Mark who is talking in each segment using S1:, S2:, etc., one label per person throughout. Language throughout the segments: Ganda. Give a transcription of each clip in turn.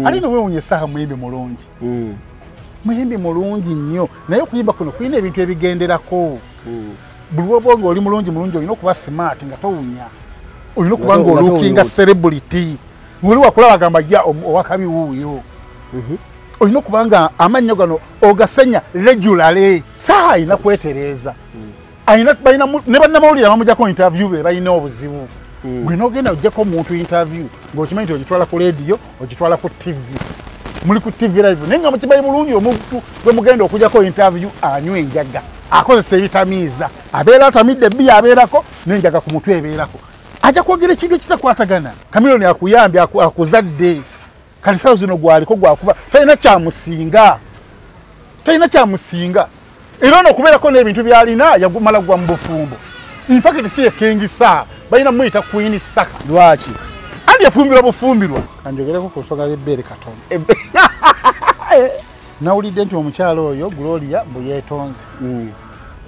S1: Ali no wewe Saha muyimbi mulungi. Muyimbi mulungi nnyo. Naye kuyimba kuno kulina ebintu ebigenderako. Buli wobongo oli mulungi olina okuba smart nga towunya. Olina okuba nga lookinga celebrity. Ngoli wakulaba gamba ya owakabi wuuyo. Olina okuba nga amannyo gano ogasenya regularly. Saha ina kwetereza. Aina balina ne bannamawulire bamujjako interview be balina obuzibu. Gwino ogenda ojjako omuntu interview ng'okimanyi nti ogitwala ku radio ogitwala ku TV. Muli ku TV live naye nga mukimanyi bulungi omuntu gwe mugenda okujjako interview anywa enjaga akozesa ebitamiiza abeera atamidde bbiya abeerako n'enjaga ku mutwe ebeerako ajja kwogera ekintu ekitakwatagana. Chameleon akuyambye akuzadde kati sawa zino gwaliko gwakuba talina kyamusinga era n'okubeerako n'ebintu byalina yagumala gwa mu bufumbo. In fact si King Saha balina muyita Queen Saha.
S2: Lwaki?
S1: Andi yafumbirwa bufumbirwa. Kanjogereko ku nsonga y'ebbeere katono. Nawulidde nti omukyalo oyo Gloria Mbuyetonze.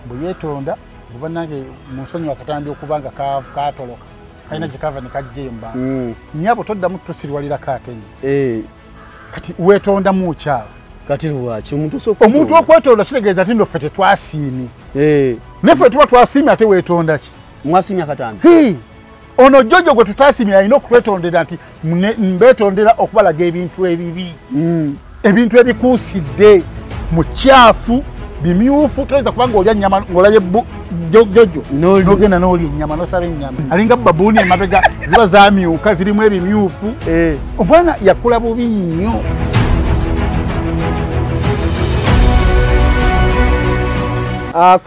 S1: Mbuyetonda buba nange mu nsonyi wakatambi okubanga kaatoloka. Kalina gikava ne kajjemba. Nnyabo toddamu tusirwalira kaatenyi. Kati weetonda mu kyalo.
S2: Kati lwaki
S1: omuntu okwetonda kitegeeza ati ndofe tetwasiimye. Neffe tuba twasiimye ate weetonda ki?
S2: Mwasiimye akatambi.
S1: Ono Jojo gwe tutasiimye alina okutwetondera nti mbeetondera okubalaga ebintu ebibi. Ebintu ebikuusidde mu kyafu bimyufu toyinza kubanga olya nnyama ng'olabye Jojo n'ogenda n'olya ennyama n'osaba ennyama alinga babuuni emabega ziba zaamyuka zirimu ebimyufu. Omwana yakula bubi nnyo.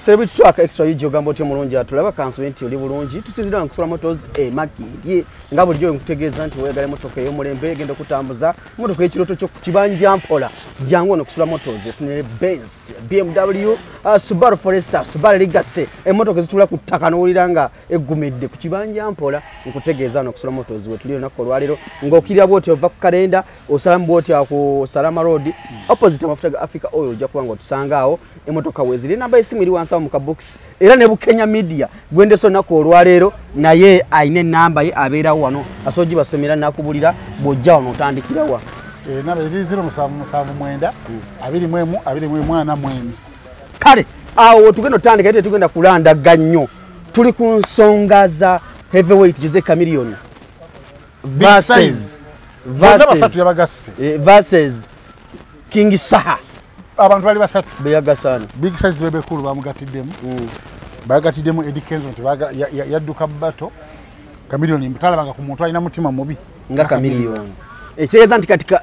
S2: Celebrity Track extra yiji ogamba otyo mulungi atulaba kansumenti oli bulungi tusinzira nkusula motos makindye nga bulijjo nkutegeeza nti wegale motoka ey'omulembe egenda okutambuza motoka y'ekiroto kyo kibanja mpola jangu ono kusula motos efunire Benz, BMW, Subaru Forester, Subaru Legacy emmotoka ezitula ku ttaka n'owulira nga eggumidde ku kibanja mpola nkutegeeza no kusula motos we tuli olunaku olwaleero ng'okirira bw'oti ova ku kalenda osalamu bw'oti ku Salama Road opposite amafuta ga Africa Oil ojja kuba ng'otusanga awo emmotoka weeziri namba mwiri wansa mu kabox era ne Bukenya media gwendeso nako olwaleero naye aine namba ye abeerawo wano asoji basomera nakubulira bojja wano otandikirawa
S1: namba 0779 21
S2: kale awo tugenda otandika ate tugenda kulanda gannyo tuli ku nsonga za heavyweight Jose Chameleon versus King Saha.
S1: Abantu bali basatu
S2: beyagasana
S1: big size bebe kulu bamugatiddemu bagatiddemu Eddie Kenzo nti yadduka bato Chameleon mtalabanga ku muntu alina mutima mubi
S2: nga Chameleon ekyeeza nti katika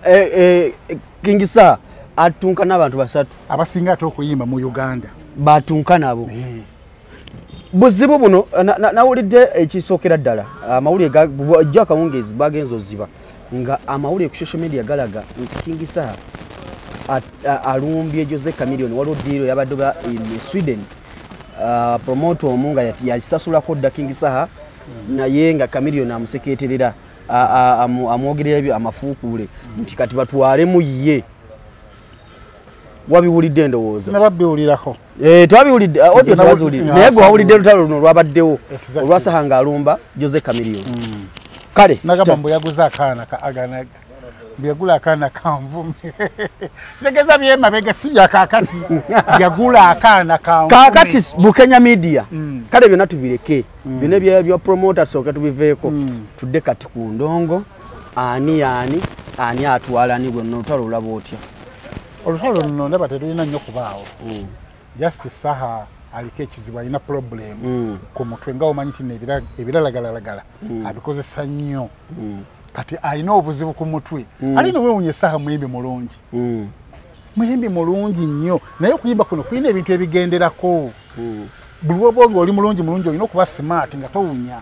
S2: King Saha atunka n'abantu basatu
S1: abasinga ate okuyimba mu Uganda
S2: batunka nabo buzibu buno nawulidde ekisookera ddala amawulire gajja akawungezi bagenzo ziba nga amawulire ku social media galaga nti King Saha alumbye Jose Chameleon waliwo deal yabadde in Sweden promoter omunga yasasulako dda King Saha naye nga Chameleon amuseketerera amwogerera amafuukule nti kati batwalemu ye wabiwulidde ndowooza
S1: nababiwulirako
S2: twabiwulidde audio tabazuulidde naye gwe wawulidde olutalo luno lwabaddewo olwa Saha ng'alumba Jose Chameleon kale
S1: nagamba mbu yaguza akaana ka aganaga byagula akaana kanvume tegeza byema bega sibya kakati byagula akaana kanvume
S2: kakati Bukenya media kale byonna tubireke bine bya promoter soka tubiveeko tudde kati ku ndongo ani atwala ni gwe notalo labo otya
S1: olutalo luno ndaba tetulina nnyo kubaawo just Saha aliko ekizibu alina problem ku mutwe nga omanyi nti ebiralagalagala abikozesa nnyo kati alina obuzibu ku mutwe alina weewunye Saha muyimbi mulungi muyimbi mulungi nnyo naye okuyimba kuno kulina ebintu ebigenderako buli wobonga oli mulungi olina okuba smart nga towunya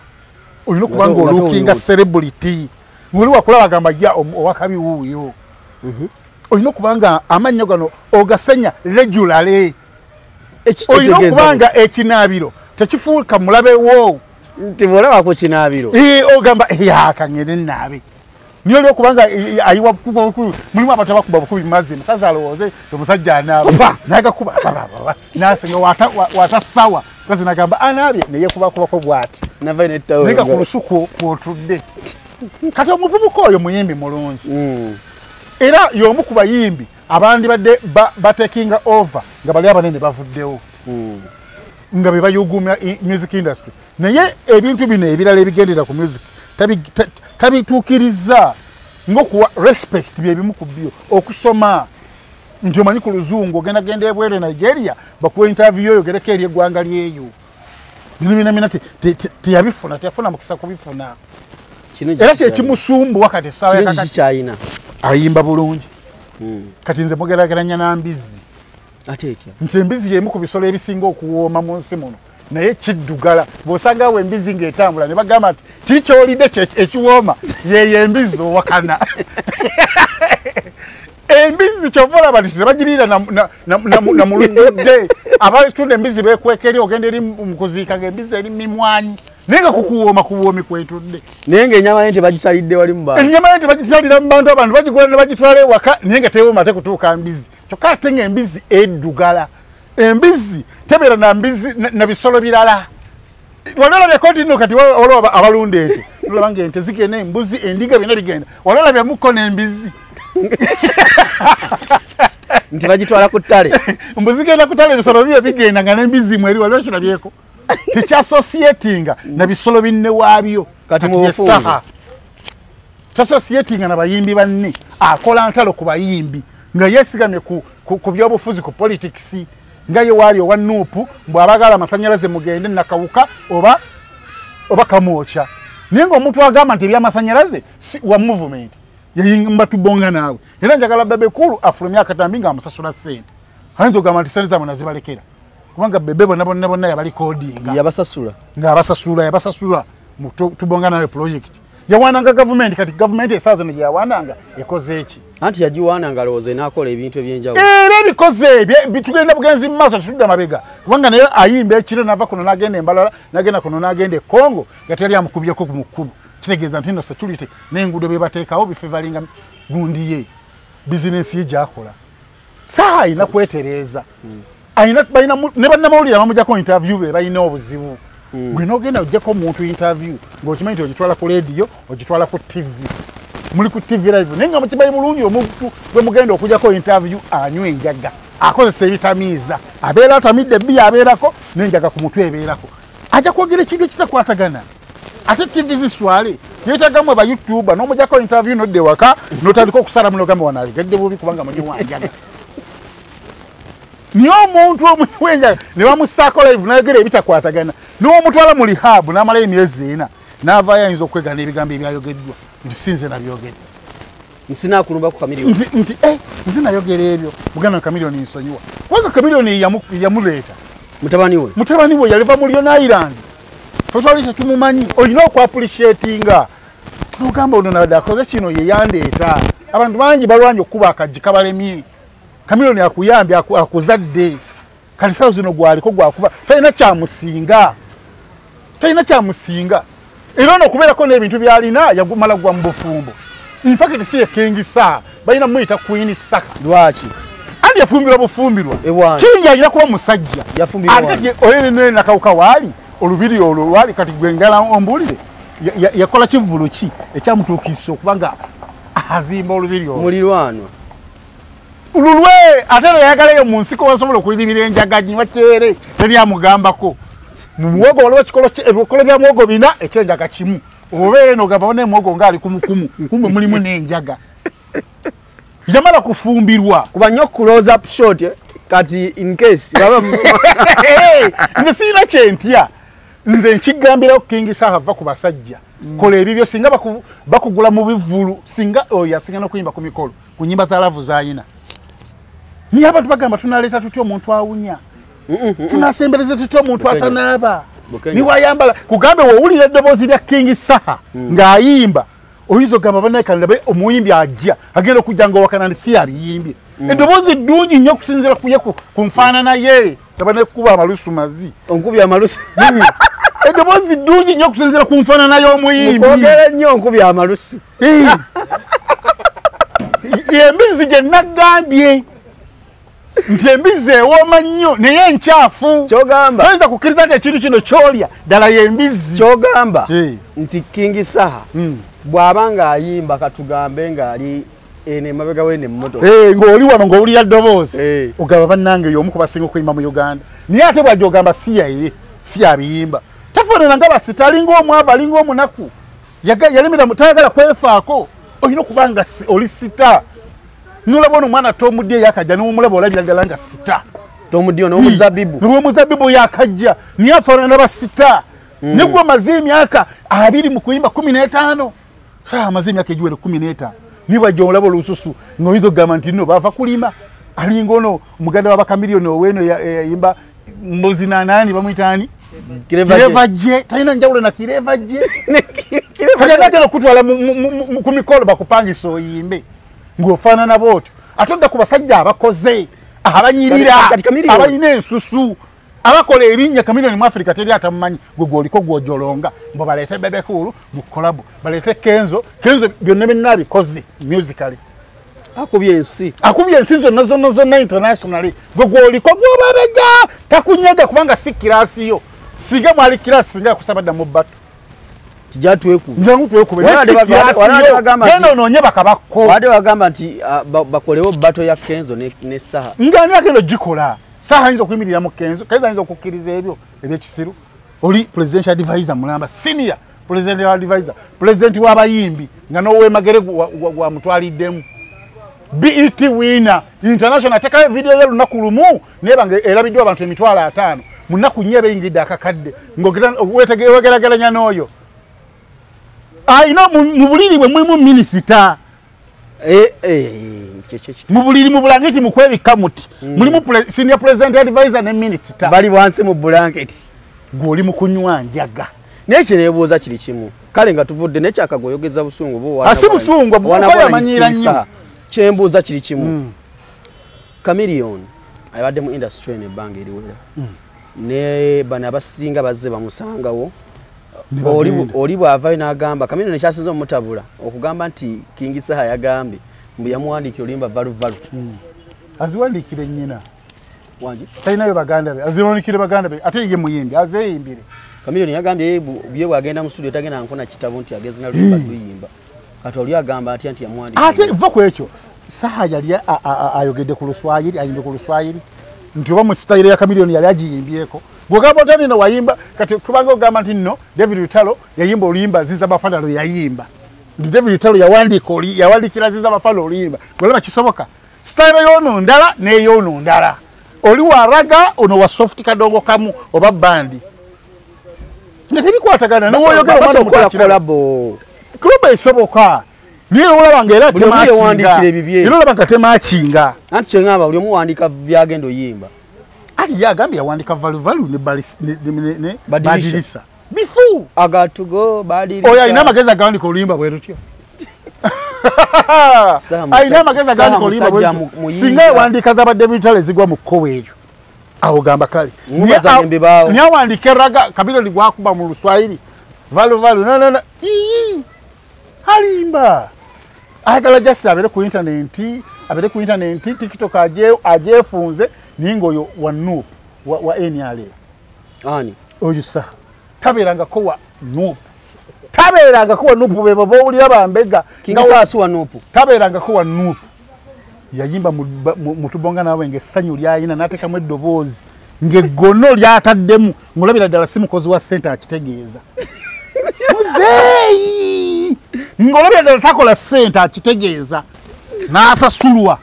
S1: olina okuba nga olookinga celebrity ng'oli wakulaba gamba ya owakabi wuuyo olina okuba nga amannyo gano ogasenya regularly olina okuba nga ekinaabiro tekifuuka mulabe wo
S2: nti bwolaba ku kinaabiro
S1: ogamba yakangende naabe niyo oli okubanga ayiwa mulimu abantu abakuba bukubi mazzi mukazi alowooze omusajja anaaba nagakuba nasenga watasawa mukazi nagamba anaabye neyekubakubako bw'ati naye ku lusuku kwotudde kati omuvubuka oyo muyimbi mulungi era y'omu ku bayimbi abandi badde batekinga over nga bali abanene bavuddewo nga be bayugumya music industry naye ebintu bino ebirala ebigendera ku music tabituukiriza ng'okuwa respect byebimu ku byo okusoma nti omanyi ku luzungu ogenda ebweru Nigeria bakuwa interview oyo gereko eri eggwanga lyeyo bino binamina teyabifuna teyafuna mukisa kubifuna era kyekimusumbuwa kati essaawa
S2: kyayina
S1: ayimba bulungi kati nze mugerageranya na mbizi
S2: ate etya
S1: nti embizi yemu ku bisolo ebisinga okuwooma mu nsi muno naye kiddugala bw'osangawo embizi ng'etambula ne bagamba nti kiri kyolidde ekiwooma yeyo embizi owakana embizi kyova olaba nti tebagiriira na muludde abatunda embizi beekweka eri ogenda eri mukuziika ng'embizi eri mimwanyi naye nga kukuwooma kuwoomi kwetudde
S2: naye ng'ennyama ye tebagisalidde wali mu bantu
S1: ennyama ye tebagisalira mu bantu abantu bagigula ne bagitwala ewaka naye nga tewooma ate kutuuka mbizi kyokka ate ng'embizi eddugala embizi tebeera na bisolo birala wali olabye kontino kati waliwo abalunda ente olaba nga ente zigenda embuzi endiga byonna bigenda wali olabyemuko n'embizi
S2: nti bagitwala ku ttale
S1: mbuzi genda ku ttale ebisolo bibyo bigenda nga n'embizi mweri waliwo kirabyeko tekyasosietinga na bisolo binne waabyo
S2: kati mubufunze
S1: tasosietinga na bayimbi banne akola ntalo ku bayimbi nga yeesigamye ku byobufuzi ku politics nga ye waali owa nuupu bw'abagala amasanyalaze mugende nakawuka oba kamwokya naye ng'omuntu agamba nti ebyamasanyalaze si wa movement yayimba tubonga naawe era njagala bebe kulu afulumya akatambi nga amusasula ssente ayinza ogamba nti sente zaabwe nazibalekera kubanga bebe bonna yabali kodinga yabasasula tubonga nawe project yawananga gavumenti kati gavumenti esaawa zino gye yawananga ekoze eki
S2: anti yagiwananga lowooza enaakola ebintu ebyenjawulo
S1: era ebikoze bitugenda bugenzi mu maaso tutudde amabega kubanga naye ayimba ekiro nava kuno n'agenda embalala n'agenda kuno n'agenda e Congo yatali amukubyeko mu kkubo kitegeeza nti no security n'enguudo bye bateekawo bifevalinga gundi ye bizinensi ye gy'akola Saha ayina kwetereeza ne bannamawulire abamujjako interview be balina obuzibu gwe n'ogenda ojjako omuntu interview ng'okimanyi nti ogitwala ku radio ogitwala ku TV muli ku TV live naye nga mukimanyi bulungi omuntu gwe mugenda okujjako interview anywa enjaga akozesa ebitamiiza abeera atamidde bbiya abeerako n'enjaga ku mutwe ebeerako ajja kwogera ekintu ekitakwatagana ate TV ziswale yeetagamu aba YouTuber n'omujjako interview nodde waka n'otandika okusala muno gamba wanaaligedde bubi kubanga muli wanjaga niyo omuntu omwenjaga ne bamusaako live n'ayogera ebitakwatagana n'omutwala mu rehab n'amala emyezi 4 n'avaayo ayinza okwegana ebigambo ebyayogeddwa nti sinze nabyogedde
S2: nsinakulumba ku Chameleon
S1: nti nze nayogera ebyo buganda Chameleon nsonyiwa kubanga Chameleon yamuleeta mutabani we yaliva mu Lyon Island twali tetumumanyi olina okwapulishetinga n'ogamba ono nabadde akoze kino ye yandeeta abantu bangi balwanye okuba akajji kabalemye Chameleon akuyambye akuzadde kati saa zino gwaliko gwakuba talina kyamusinga era ono okubeerako n'ebintu byalina yagumala gwa mu bufumbo infact si ekengisa balina muyita Queen Saka
S2: lwaki
S1: andi yafumbirwa bufumbirwa kingi alina kuba musajja kati oyene nakawuka waali olubiri olwo waali kati gwengala ombulire yakola kivulu ki ekyamutuukisa okubanga azimba olubiri olwo
S2: mulirwanwa
S1: lulwe ate yayagalayo mu nsiko wasobola okulibira enjaga nyiwa kyere teryamugambako mu muwogo waliwo ebikolo bya muwogo bina ekyenjaga kimu obeere n'ogamba ne muwogo ngaali kumukumu kumbe mulimu n'enjaga yamala kufumbirwa
S2: kuba nnyo close up shot kati in case
S1: nze siina kyentya nze nkigambira King Saha ava ku basajja kola ebibyo singa bakugula mu bivulu singa oyo asinga n'okuyimba ku mikolo ku nnyimba za lavu zayina niye abantu bagamba tunaleeta tutya omuntu awunya tunasembereza tutya omuntu atanaaba niwayambala kugambe wowulira eddoboozi lya King Saha ng'ayimba oyinza ogamba banaekanirabe omuyimbi ajja agenda okujja ngaowakana nti si abiyimbye eddoboozi ddungi nnyo okusinziira kuye ku nfaanana ye tabanekuba amalusu mazi
S2: onkubya amalusu
S1: eddoboozi ddungi nnyo okusinziira ku nfaanana y'omuyimbi
S2: okwogera nnyo onkubya amalusu
S1: embizi gye nagambye nti embizi ewooma nnyo naye nkyafu
S2: kyogamba
S1: oyinza kukkiriza nti ekintu kino kyolya ddala y'embizi
S2: kyogamba nti King Saha bw'aba ng'ayimba katugambe ng'ali ene mabega wene mmoto
S1: ng'oli wano ng'owulira ddoboozi ogamba bannange y'omu ku basinga okuyimba mu Uganda naye ate bw'ajja ogamba si yaye si abiyimba tafaanana nga basita alinga omwava alinga omunaku yalimira tayagala kwefaako olina okuba nga oli sita nolaba ono omwana Tomudde yakajja n'omulaba olabira ddala nga sita
S2: Tomudde n'omuzabibu
S1: yakajja niye afaanana basita ne gwe amaze emyaka 2 mu kuyimba 15 saa amaze emyaka egiwere 15 nibajja olaba olususu ng'oyinza okugamba nti nno baava kulima alinga ono omuganda wa Chameleon oweno yayimba mbuzi nanaani bamuyitaani kirevajje talina njawulo na kirevajje kajagala okutwala ku mikolo bakupangisa oyimbe ng'ofaanana bwotyo ate odda ku basajja abakoze abanyirira abalina ensusu abakola erinnya Chameleon mu Africa teri atamumanyi gwe gwoliko gwojolonga mbo baleete bebekulu mu kolabo baleete kenzo byonna byonna bikoze musically akubye ensi zonna internationally gwe gwoliko gwobabeja takunyega kubanga si kirasi yo siga mwali kirasi singa kusabadda mu bato
S2: tijatweku
S1: njangu twekube neno nonye bakabako
S2: wade bagamba nti bakolewo bato ya kenzo ne Saha
S1: ngani akelo jikola Saha ayinza okuyimirira mu kenzo kaiza ayinza okukkiriza ebyo ebyekisiru oli presidential advisor mulamba senior presidential advisor president w'abayimbi nga nowe magere wa mutwaliddemu BET winner international teka video ya lunaku lumu nebanga erabiddwa abantu emitwalo 5 munaku nnyo beyingidde akakadde ng'owetegeraganya n'oyo ayina mu buliri bwe mulimu minisita mu buliri mu bulangiti mu kwebikka muti mulimu senior president advisor ne minisita
S2: bali wansi mu blanketi
S1: gw'oli mu kunywa njaga
S2: n'ekyo neebuuza kiri kimu kale nga tuvudde nekyakagoyogeza busungu bo
S1: asi busungu buko yamanyira nnyo
S2: kyembuuza kiri kimu Chameleon abadde mu industry n'ebbanga eriwera ne bana abasinga bazze bamusangawo oli bw'avaayo n'agamba Chameleon nekyasinza omutabula okugamba nti King Saha yagambye mbu yamuwandiikira oluyimba valuvalu
S1: aziwandiikire nnyina
S2: wangi
S1: talinayo baganda be aziwandiikire baganda be ate ye muyimbi azeeyimbire
S2: Chameleon yagambye bye bwagenda mu studio tagenda nkona kitabo nti ageze na luyimba luyimba kati oli agamba atya nti yamuwandiikira
S1: ate va ku ekyo Saha yali ayogedde ku Luswayiri ayimbe ku Luswayiri nti oba mu style ya Chameleon yali agiyimbyeko bwogamba otani no wayimba kati kubanga ogamba nti nno David Lutalo yayimba oluyimba ziza bafana yayimba ndi David Lutalo yawandikira ziza bafana oluyimba golaba kisoboka style yono ndala neyono ndala oli waraga ono wa soft kadongo kamu oba bandi ntebikwatagana n'oyogera
S2: basa okola kolabo
S1: kuba esoboka niye olabanga era temakinga era olabanga temakinga
S2: anti kyengamba buli omu wandika byagenda oyimba
S1: ali yagambye yawandika valuvalu ne badirisa bifu
S2: agatugo badirisa
S1: oyo alina amagezi agawandika oluyimba bwerutyo alina amagezi agawandika oluyimba bwerutyo singa yawandika z'abadde bitale zigwa mu kkobo eryo awo gamba kale niye awandika eraga Chameleon gwakuba mu Luswayiri valuvalu nanana alimba ayagala jasi abere ku internet TikTok ajefunze ningo oyo wa Nup wa NRA
S2: ani
S1: oyo Saha taberanga ko wa Nup bebo bowulira bambega
S2: King Saha si wa Nup
S1: taberanga ko wa Nup yayimba mutubonga nawe ngesanyu lyayina natekamu eddoboozi ngegono lyataddemu ngolabira ddala si mukozi wa center akitegeeza muzeeyi ngolabira ddala takola center akitegeeza n'asasulwa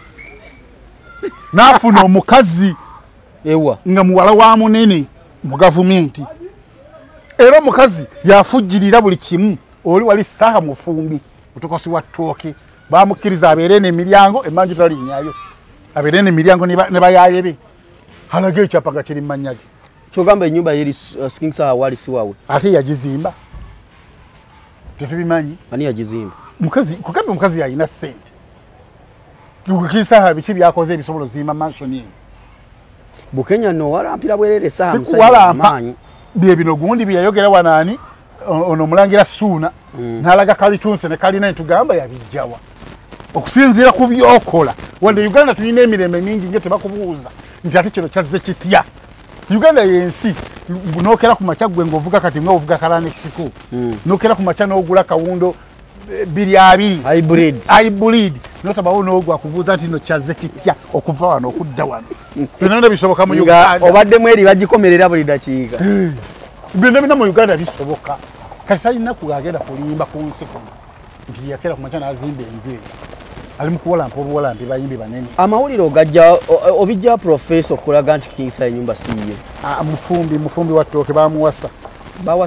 S1: n'afuna omukazi
S2: ewa
S1: nga muwala wa munene mu gavumenti era omukazi yafujjirira buli kimu oli wali Saha mufumbi mutokosi wa ttooke bamukkiriza abeere n'emiryango emmanju talinnyayo abeere n'emiryango ne bayayebe halaga ekyapa nga kiri mmanyage
S2: kyogamba ennyumba yeri King Saha wali siwawe
S1: ate yagizimba tetubimanyi
S2: ani yagizimba
S1: kugamba omukazi yalina ssente King Saha biki byakoze ebisobola zimba mansion ye
S2: Bukenya no walampira bwerere Saha
S1: walampa bye bino gundi byayogera wanaani ono mulangira Suuna n'alaga kalitunse ne kalina entugamba yabijjawa okusinziira ku byokola wanda Uganda tulina emirembe mingi nje tebakubuuza nti ate kino kyazze kitya Uganda yensi nokera ku macha gwe ngovuga kati nga ovuga kalane kisiko nokera ku macha n'ogula kawundo 2
S2: hybrid
S1: notabawo n'ogwa kubuuza nti no kyaze kitya okuva wano okudda wano byonna bisoboka mu Uganda
S2: obaddemu eri bagikomerera buli dakiika
S1: byonna mu Uganda bisoboka kati salina kugagenda kulimba ku nsi kuno nti yakera ku makya n'azimba enju ali mu kuwalampa obuwalampi bayimbi banene
S2: amawulire ogajja obijja professor okulaga nti Kingsa ennyumba siye
S1: mufumbi wa ttooke bamuwasa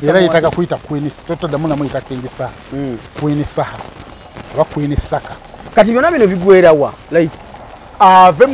S1: era yetaga kuyita Queen totoddamu namuyita Kingsa Queen Saha oba Queen Saka
S2: kati byonna bino bigwerawa like
S1: ave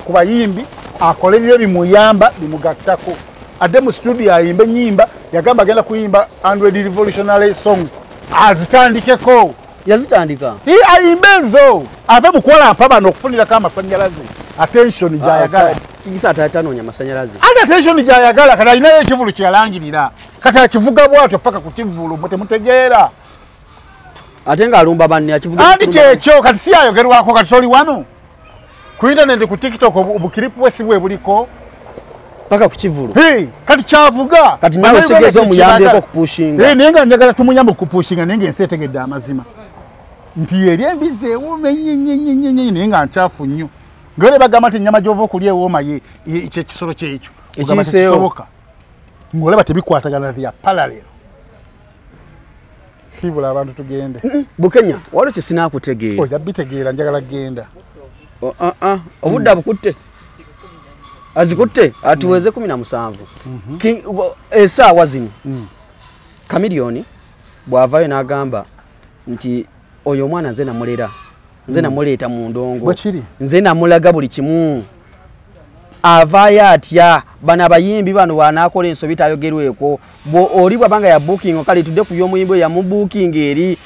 S1: ku bayimbi akole byo bimuyamba bimugattako adde mu studio ayimbe nyimba yagamba agenda kuyimba 100 revolutionary songs azitandikeko
S2: yazitandika
S1: ayimbezo ave mu kuwalampa bano okufunirako amasanyalaze attention gyayagala
S2: Kingsa atatanonya amasanyalaze
S1: attention gyayagala kati alinayo ekivulu kyeyalangirira kati akivuga bwatyo paka ku kivulu temutegeera
S2: ate ng'alumba banne akivuga
S1: andi kyekyo kati si ayogerwako kati toli wano ku internet ku TikTok obukiripu bwe si bwe buliko
S2: paka ku kivulu
S1: kati kyavuga
S2: kati nawe segeza omuyambeko kupushinga
S1: naye nga njagala tumuyambe okupushinga naye ng'ensi etegedde amazima nti eri embizi ewuuma ennyo naye nga nkyafu nnyo ngaole bagamba nti ennyama gy'ova okulya ewooma kyekisolo kyekyo kisoboka ng'olaba tebikwatagana bya parallel sibula abantu tugende
S2: Bukenya waliwo kye sinaakutegeera
S1: oja bitegeera njagala genda
S2: obudde bukutte azikutte atuweze 17 esaawa zino Chameleon bw'avaayo n'agamba nti oyo omwana nze namulera nze namuleeta mu ndongo nze namulaga buli kimu avaayo atya bano abayimbi bano wanaakola ensobi tayogerweko oli bwabanga ya booking kale tudde ku y'omuyimbi ya booking eri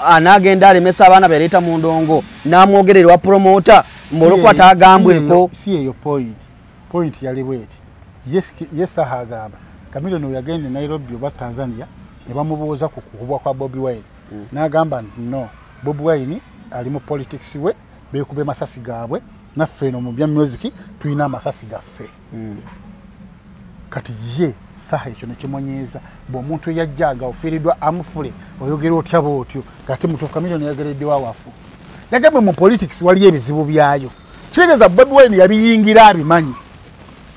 S2: anagenda alemesa abaana baleeta mu ndongo n'amwogererwa promoter mbolokwata agambweko
S1: si eyo point yali bweti yes agamba Chameleon oyo yagenda Nairobi oba Tanzania ne bamubuuza ku kukubwa kwa Bobi Wine n'agamba no Bobi Wine ali mu politics we beekube masasi gaabwe naffe eno mu bya music tulina amasasi gaffe kati ye Saha ekyo nekimwanyeeza bw'omuntu yajjaga ofiiriddwa amufule oyogera otya bwotyo kati mutuufu Chameleon yagereddewo awafu yagambe mu politics waliyo ebizibu byayo kitegeeza Bobi Wine yabiyingira abimanyi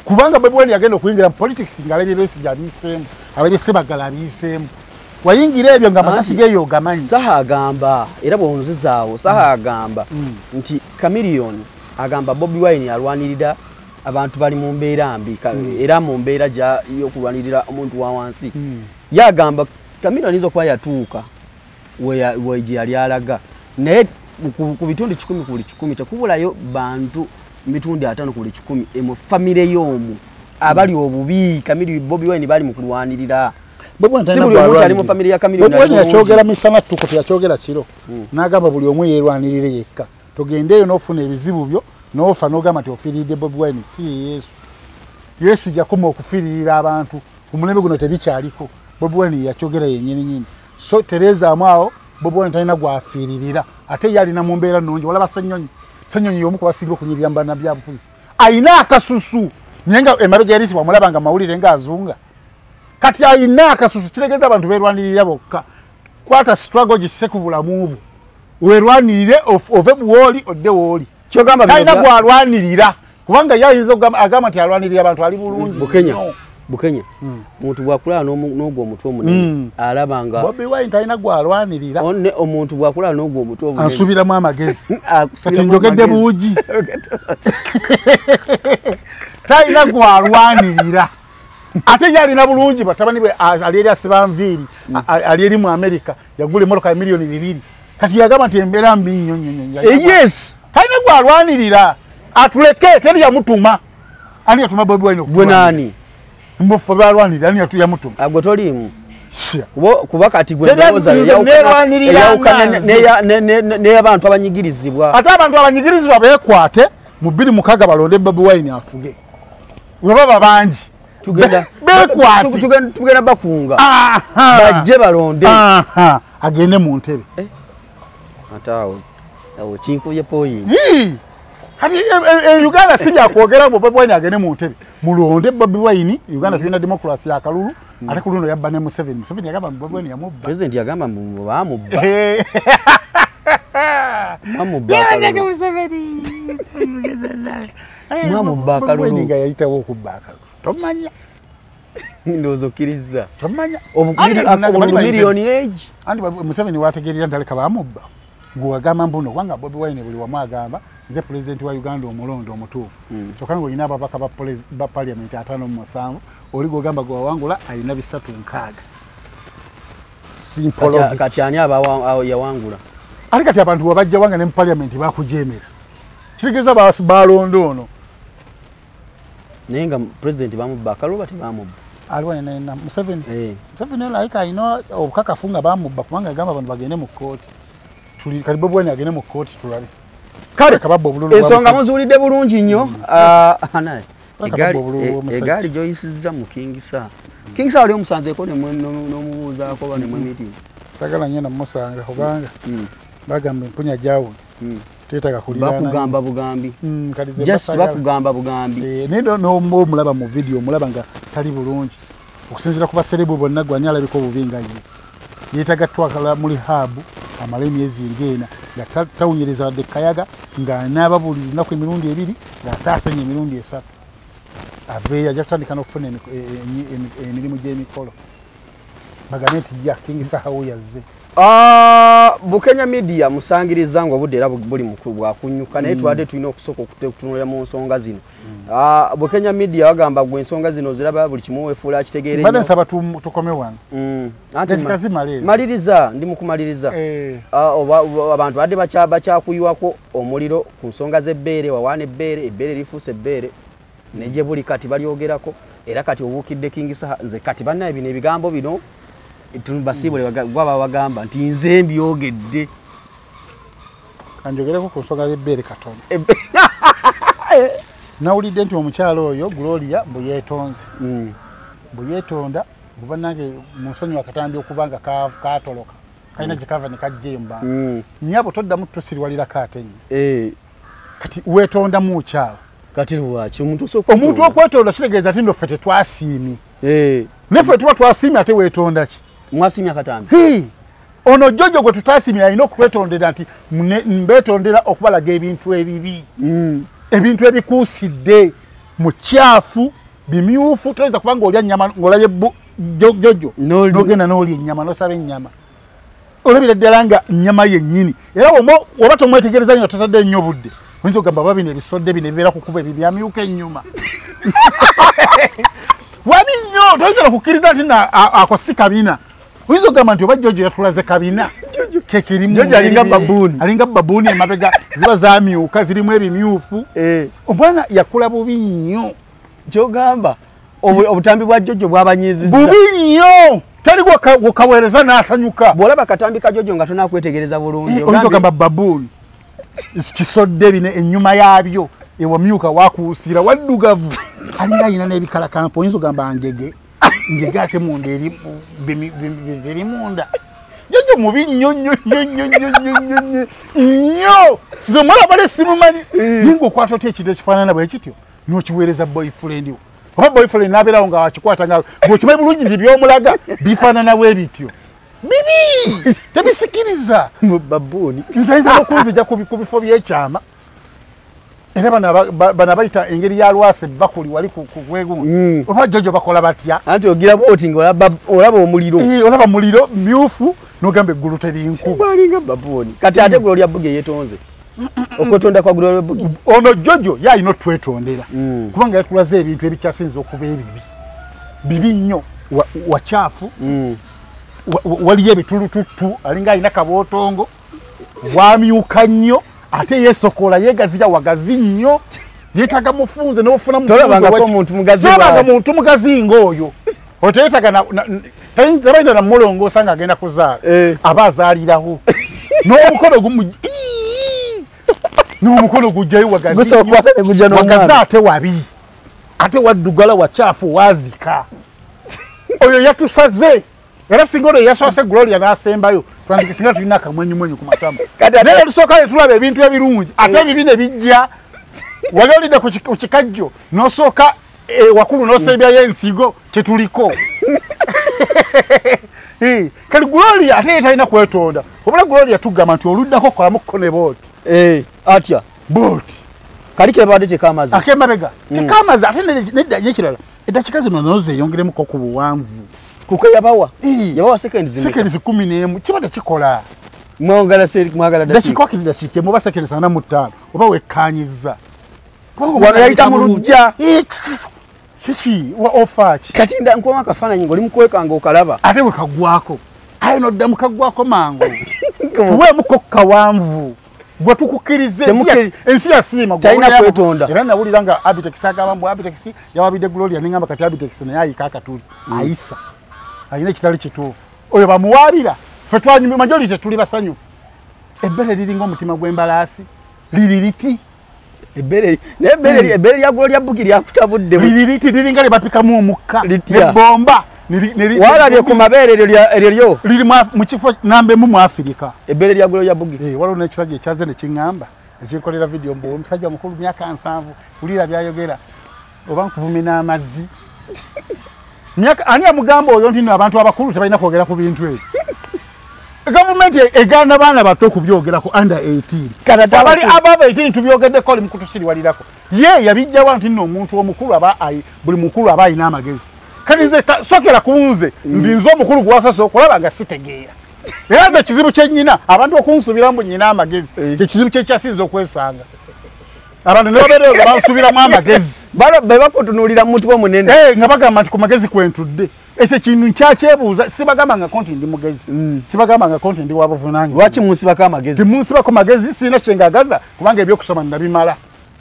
S1: kubanga Bobi Wine yagenda okuyingira mu politics ng'alabye Besigye abiiseemu alabye Ssebaggala abiiseemu wayingira ebyo nga amasasi geeyo ogamanyi
S2: Saha agamba era bw'onzizaawo Saha agamba nti Chameleon agamba Bobi Wine alwanirira abantu bali mu mbeera mbi era mu mbeera y'okulwanirira omuntu wa wansi yagamba Chameleon izo kuba yatuuka we gye yali alaga naye ku bitundu 10 ku 10 tekubulayo bantu bitundu 5 ku 10 mu famire y'omu abali obubi Chameleon Bobi Wine bali mu kulwanirira
S1: Bobi Wine
S2: ali mu famire ya Chameleon
S1: yakyogera misana tuko teyakyogera kiro n'agamba buli omu yeerwanirire yekka togendeeyo n'ofuna ebizibu byo n'ofa n'ogamba nti ofiiridde Bobi Wine si Yesu jakuma okufiirira abantu omulembe guno tebikyaliko Bobi Wine yakyogera yennyini so terezaamu awo Bobi Wine talina gwafiiririra ate yalina mu mbeera nnungi walaba Ssenyonyi y'omu ku basinga okunyirira mu bannabyabufuzi ayina akasusu naye nga emabega yali tiwamulaba nga mawulire ng'azunga kati ayina akasusu kitegeeza abantu beerwanirira bokka kwata struggle gisse ku bulamu bwo weerwanirire ove buwooli odde wooli talina gwalwanirira kubanga yayinza agamba nti alwanirira abantu ali bulungi
S2: Bukenya omuntu bwakulala n'ogwo omutwe omunene alaba nga
S1: Bobi Wine talina gwalwanirira
S2: omuntu bwakulala n'ogwo omutwe omunene
S1: ansubiramu amagezi kati njogedde buugi talina gwalwanirira ate yalina bulungi batabani bwe ali eri asibanviiri ali eri mu America yagula emmotoka ya miliyoni 2 kati yagamba nti embeera mbi nnyo
S2: yes
S1: talina gwalwanirira atuleke teri yamutuma ani yatuma Bobi Wine
S2: bwe nani
S1: mbofu balwanirira ani yamutuma
S2: agwe tolimu
S1: kuba
S2: kati gwe ndowooza n'abantu abanyigirizibwa
S1: ate abantu abanyigirizibwa beekwate mu 2006 balonde Bobi Wine afuge webaba bangi
S2: tugenda bakunga bajje balonde
S1: agende mu ntebe
S2: ataawo kinkubye poyinti
S1: kati Uganda si byakwogera ngo Bobi Wine agende mu ntebe mulonde Bobi Wine Uganda tulina democracy ya kalulu ate ku luno yabba ne Museveni yagamba Bobi Wine yamubba
S2: president yagamba bamubba
S1: Enjaga Museveni
S2: mwamubba kalulu
S1: nga yayitawo okubba kalulu tomanya
S2: ndozo kiriza
S1: tomanya
S2: miliyoni age
S1: andi Museveni wategeerera ntaleka bamubba gwagamba mbuno wanga Bobi Wine buli wamu agamba nze president wa Uganda omulondo omutuufu kyokka ng'olina ababaka ba parliament 57 oli gwogamba gwawangula alina 306 simple
S2: kati ani yawangula
S1: ali kati abantu wabajja wanga ne mu parliament bakujemera kitegeeza balonda ono
S2: naye nga president bamubba akalulu bati bamubba
S1: aliwa na Museveni Museveni like ayina obukakafu nga bamubba kubanga agamba abantu bagende mu kooti tuli kali Bobi Wine agende mu kooti tulabe kale kababbo bululu
S2: ensonga muzuulidde bulungi nnyo egaali gyoyisizza mu Kingisa oli omusanzeeko n'omubuuzaako ba nemwe meeting
S1: sagala nnyo namusanga kubanga bagamba empunya gyawo teetaka kuliraana
S2: bakugamba bugambi just bakugamba bugambi
S1: naye n'omulaba mu video omulaba nga tali bulungi okusinziira ku baserebu bonna gwani alabika obubi nga ye yeetaga twakala muri habu amala emyezi ng'ena nga tawunyiriza wadde kayaga ng'anaaba buli lunaku emirundi 2 ng'ataasenye emirundi 3 aveeyo ajja kutandika n'okufuna emirimu gy'emikolo bagambe nti ya King Saha yazze
S2: Bukenya media musangiriza ngo obudde era buli mukulu bwakunyuka naye twadde tulina okusooka okutunulira mu nsonga zino Bukenya media bagamba gwe ensonga zino ziraba buli kimu wefuula akitegeere
S1: bade nsaba tukome wano anti maliriza ndi mukumaliriza abantu badde bakyakuyiwako omuliro ku nsonga z'ebbeere wawaana ebbeere lifuuse ebbeere neje buli kati balyogerako era kati obuukidde King Saha nze kati bannaye bino ebigambo bino tunbasibule gwaba bagamba nti nze mbyogedde kanjogereko ku nsonga z'ebbeere katono nawulidde nti omukyalo oyo Gloria mbuyeetonze mbuyeetonda kuba nange mu nsonyi wakatambye okubanga katoloka kalina gye kava ne kajjeyo mu bantu nnyabo toddamu tusiriwalirako ate nnyo kati weetonda mu kyalo
S2: kati lwaki omuntu
S1: okwetonda kitegeeza nti nno ffe tetwasiimye neffe tuba twasiimye ate weetonda ki
S2: mwasiimye akatambi
S1: ono Jojo gwe tutasiimye alina okutwetondera nti mbeetondera okubalaga ebintu ebibi ebintu ebikuusidde mu kyafu bimyufu toyinza kubanga olya nnyama ng'olabye Jojo n'ogenda n'olya ennyama n'osaba ennyama olabira ddala nga nnyama yennyini era oba tomwetegereza nga totadde nnyo budde oyinza ogamba ba bino ebisodde bino ebibeera kukuba ebyo byamyuka ennyuma wabi nnyo toyinza okukkiriza nti ako si kabina oyinza ogamba nti oba Jojo yatulaze kabina
S2: Jojo
S1: alinga babuuni emabega ziba zamyuka zirimu ebimyufu omwana yakula bubi nnyo
S2: kyogamba obutambi bwa Jojo bwabanyizizza
S1: bubi nnyo tali gukaweereza n'asanyuka
S2: bw'olaba katambi ka Jojo nga tonakwetegereza bulungi
S1: oyinza ogamba babuuni kisodde bino ennyuma yaabyo ewamyuka wakuusira waddugavu alinga ayina n'ebikalakampa oyinza ogamba ngege ate munda biri munda Jojo mubi nnyo nze omwana bale simumanyi ninga okwata otya ekintu ekifaanana bwe kityo n'okiweereza boyfriend wo oba boyfriend n'abeerawo nga wakikwata nga bw'okimanyi bulungi nti byomulaga bifaanana bwe bityo bibi tebisikiriza
S2: babuuni
S1: nzayinza n'okunzija ku bifo by'ekyama era bana bayita engeri ya lwase bakuli wali ku bwegumu oba Jojo bakola batya
S2: anti ogira boti olaba omuliro
S1: olaba muliro myufu n'ogamba eggulu terinku
S2: balinga babuuni kati ate gwe olya buge yeetonze okwetonda kwa gwe buge
S1: ono Jojo yalina otwetondera kubanga yatulaze ebintu ebikyasinza okuba bibi nnyo wakyafu waliyo ebitulututtu alinga alina kabootongo bwamyuka nnyo ate yesokola yegazira wagazi nnyo yeetaga mufunze n'ofuna muntu mugazi ng'oyo oteetaga tayinza namulongoosa ng'agenda kuzaala aba azaalirawo n'omukono gujjayo wagazi ate wabi ate waddugala wakyafu wazika oyo yatusaze era singa ono yasoose Gloria n'asembayo twandikisinga tulina akamwenyumwenyu ku matama naye tusooka ne tulaba ebintu ebirungi ate ebibi ne bijja wali olidde ku kikajjo n'osooka wakulu n'osebya y'ensigo kyetuliko. Kali Gloria ate talina kwetonda. Obula Gloria tugamba nti oluddako kolamuko ne booti.
S2: Atya
S1: booti.
S2: Kali kebadde kyekamazi.
S1: Akemabega. Kyekamazi ate nedda ekirala. Eddakika zino noze yongeremuko ku buwanvu.
S2: Kuko yabawa. Yabawa seconds
S1: 11 kibadde kikola.
S2: Mwagala
S1: dakika kidakika muba seconds 45 oba wekkanyiza.
S2: Wano yayita mu lujja.
S1: Kiki wa offer ki.
S2: Kati nda nkuwa akafaananyi ng'oli mukwekanga okalaba.
S1: Ate wekagwako. Ayo nodda mukagwako mangu. Tuwe mukokka wanvu. Gwe tukukirize ensi yasiima
S2: talina kwetonda.
S1: Era nawulira nga Abitex agamba Abitex yawabidde Gloria ningamba kati Abitex naye ayika akatuli. Ayisa. Alina ekitali kituufu. Oyo bamuwabira. Ffe twanyuma majority tuli basanyufu. Ebbere liringa omutima gw'embalaasi. Liri liti.
S2: Ebbere lya Gloria Bukiri yakutabudde.
S1: Liri liti liringa le bapikamu omukka. Nebomba.
S2: Walabye ku mabeere eryo
S1: liri mu kifo nambe mu Afrika.
S2: Ebbere lya Gloria Bukiri.
S1: Waliwo n'ekisajja ekyaze ne kiŋŋamba ekinkolera video mbu omusajja mukulu myaka 7 ulira byayogera oba nkuvumina amazzi. Myaka ani amugamba oyo nti abantu abakulu tebalina kwogera ku bintu ebyo. Government eganda baana bato kubyogerako under 18. Abali above 18 tubyogeddeko oli mukutusiri walirako. Ye yabijjawa nti nno omuntu omukulu buli mukulu aba alina amagezi. Kanize sokera kunze ndinzo omukulu gwasasa okulaba nga sitegeera. Era nze kizibu kyennyina abantu okunsubira mbu nyina amagezi. Ekizibu kyekyasiza okwesanga. Abantu n'obeereza bansubiramu amagezi.
S2: Be bakutunuulira mu muntu omunene.
S1: Nga bagamba nti ku magezi kwentudde. Ekyo kintu nkyakyebuuza sibagamba nga konti ndi mugezi. Sibagamba nga konti ndi wabuvunaanyizibwa.
S2: Lwaki munsibako amagezi?
S1: Timunsibako magezi sirina kyengagaza kubanga ebyokusoma nabimala.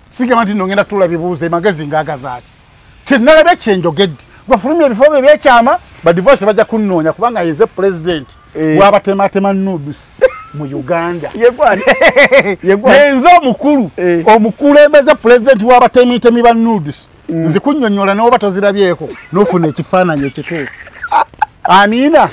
S1: Sigamba nti nongenda tula bibuuza magezi ngagaza ati. Kyenalabye kyenjogedde. Gwafulumya ebifo bye byekyama badivorce bajja kunnoonya kubanga yeze president wabatematema noodles mu Uganda. Yenzo omukulu omukulembeze president wabatemitemi ba noodles nzikunnyonnyola n'oba tozirabyeko n'ofuna ekifaananyi ekituufu. Amiina.